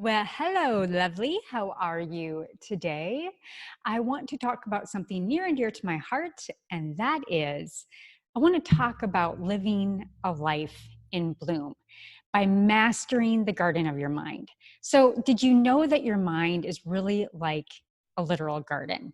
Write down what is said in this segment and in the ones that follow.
Well, hello, lovely. How are you today? I want to talk about something near and dear to my heart, and that is I want to talk about living a life in bloom by mastering the garden of your mind. So, did you know that your mind is really like a literal garden?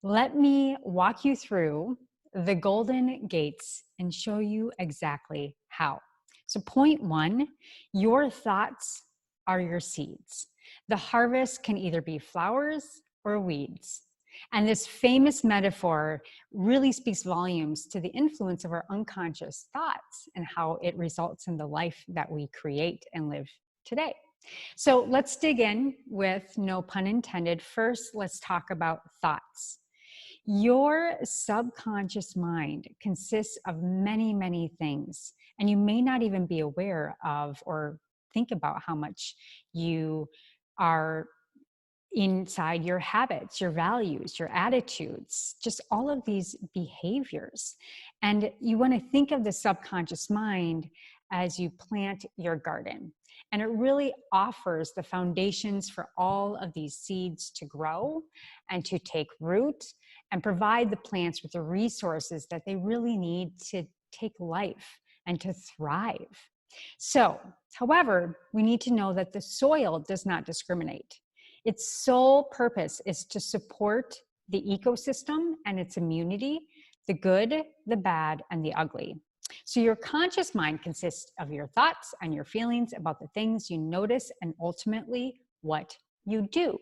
Let me walk you through the golden gates and show you exactly how. So, point one, your thoughts are your seeds. The harvest can either be flowers or weeds. And this famous metaphor really speaks volumes to the influence of our unconscious thoughts and how it results in the life that we create and live today. So let's dig in with no pun intended. First, let's talk about thoughts. Your subconscious mind consists of many, many things, and you may not even be aware of or think about how much you are inside your habits, your values, your attitudes, just all of these behaviors. And you want to think of the subconscious mind as you plant your garden. And it really offers the foundations for all of these seeds to grow and to take root and provide the plants with the resources that they really need to take life and to thrive. So, however, we need to know that the soil does not discriminate. Its sole purpose is to support the ecosystem and its immunity, the good, the bad, and the ugly. So your conscious mind consists of your thoughts and your feelings about the things you notice and ultimately what you do.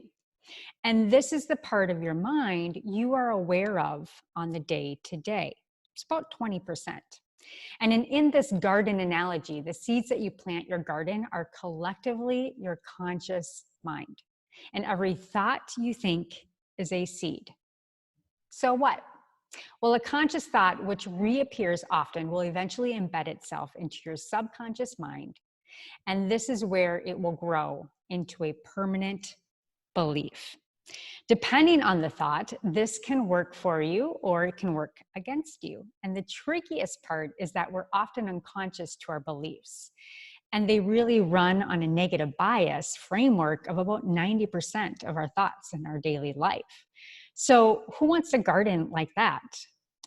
And this is the part of your mind you are aware of on the day to day. It's about 20%. And in this garden analogy, the seeds that you plant your garden are collectively your conscious mind. And every thought you think is a seed. So what? Well, a conscious thought, which reappears often, will eventually embed itself into your subconscious mind. And this is where it will grow into a permanent belief. Depending on the thought, this can work for you or it can work against you. And the trickiest part is that we're often unconscious to our beliefs. And they really run on a negative bias framework of about 90% of our thoughts in our daily life. So, who wants a garden like that?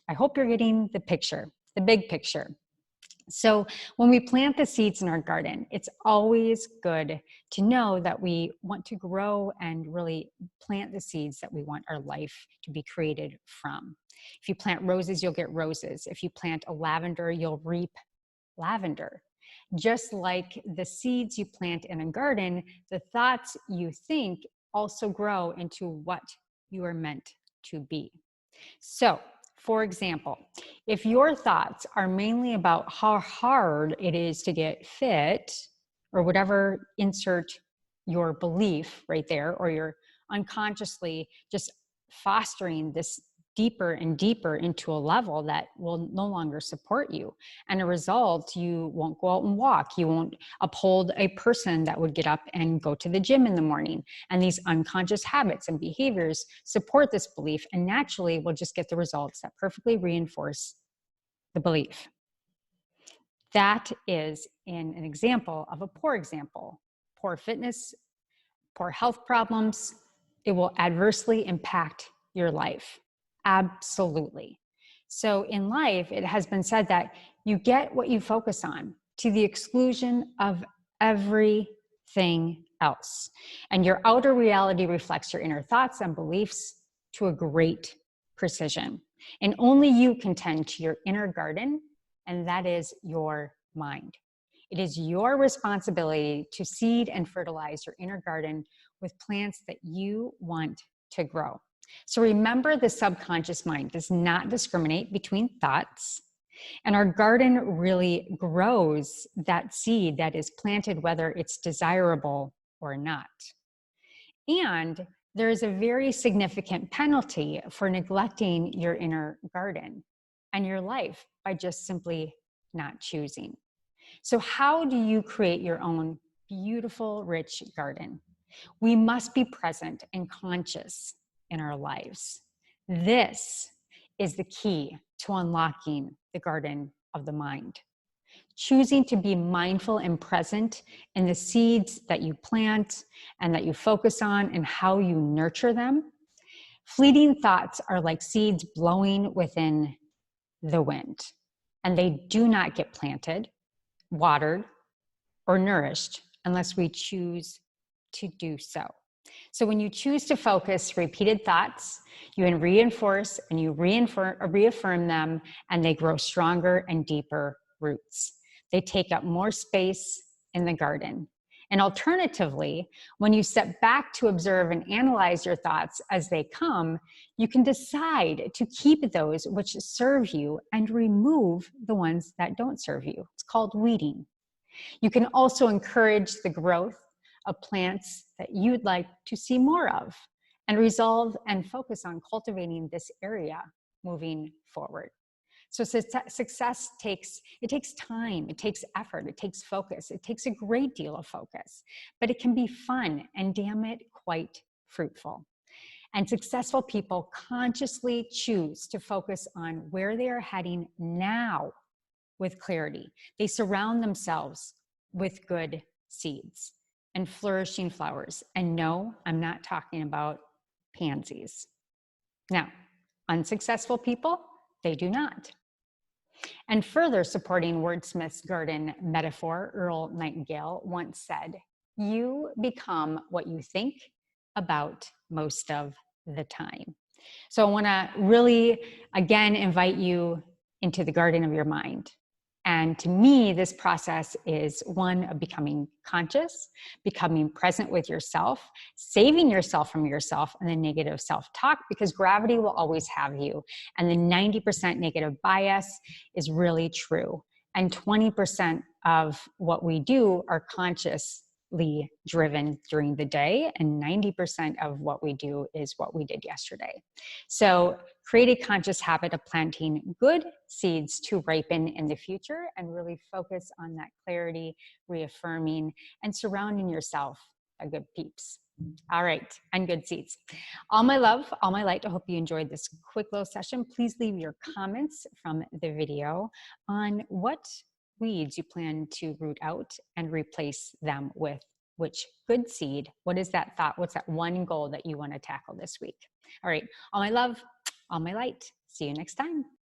I hope you're getting the picture, the big picture. So when we plant the seeds in our garden, it's always good to know that we want to grow and really plant the seeds that we want our life to be created from. If you plant roses, you'll get roses. If you plant a lavender, you'll reap lavender. Just like the seeds you plant in a garden, the thoughts you think also grow into what you are meant to be. So, for example, if your thoughts are mainly about how hard it is to get fit, or whatever, insert your belief right there, or you're unconsciously just fostering this deeper and deeper into a level that will no longer support you. And a result, you won't go out and walk. You won't uphold a person that would get up and go to the gym in the morning. And these unconscious habits and behaviors support this belief, and naturally we'll just get the results that perfectly reinforce the belief. That is in an example of a poor example. Poor fitness, poor health problems, it will adversely impact your life. Absolutely. So in life, it has been said that you get what you focus on to the exclusion of everything else. And your outer reality reflects your inner thoughts and beliefs to a great precision. And only you can tend to your inner garden, and that is your mind. It is your responsibility to seed and fertilize your inner garden with plants that you want to grow. So remember, the subconscious mind does not discriminate between thoughts, and our garden really grows that seed that is planted, whether it's desirable or not. And there is a very significant penalty for neglecting your inner garden and your life by just simply not choosing. So how do you create your own beautiful, rich garden? We must be present and conscious in our lives. This is the key to unlocking the garden of the mind. choosing to be mindful and present in the seeds that you plant and that you focus on and how you nurture them. Fleeting thoughts are like seeds blowing within the wind, and they do not get planted, watered, or nourished unless we choose to do so. So when you choose to focus repeated thoughts, you reinforce and you reaffirm them, and they grow stronger and deeper roots. They take up more space in the garden. And alternatively, when you step back to observe and analyze your thoughts as they come, you can decide to keep those which serve you and remove the ones that don't serve you. It's called weeding. You can also encourage the growth of plants that you'd like to see more of, and resolve and focus on cultivating this area moving forward. So success takes time, it takes effort, it takes focus, it takes a great deal of focus, but it can be fun and, damn it, quite fruitful. And successful people consciously choose to focus on where they are heading now with clarity. They surround themselves with good seeds and flourishing flowers. And no, I'm not talking about pansies. Now, unsuccessful people, they do not. And further supporting Wordsmith's garden metaphor, Earl Nightingale once said, "You become what you think about most of the time." So I want to really, again, invite you into the garden of your mind. And to me, this process is one of becoming conscious, becoming present with yourself, saving yourself from yourself and the negative self-talk, because gravity will always have you. And the 90% negative bias is really true. And 20% of what we do are consciously driven during the day, and 90% of what we do is what we did yesterday. So create a conscious habit of planting good seeds to ripen in the future, and really focus on that clarity, reaffirming, and surrounding yourself by good peeps. All right, and good seeds. All my love, all my light. I hope you enjoyed this quick little session. Please leave your comments from the video on what weeds you plan to root out and replace them with which good seed. What is that thought? What's that one goal that you want to tackle this week? All right, all my love, all my light. See you next time.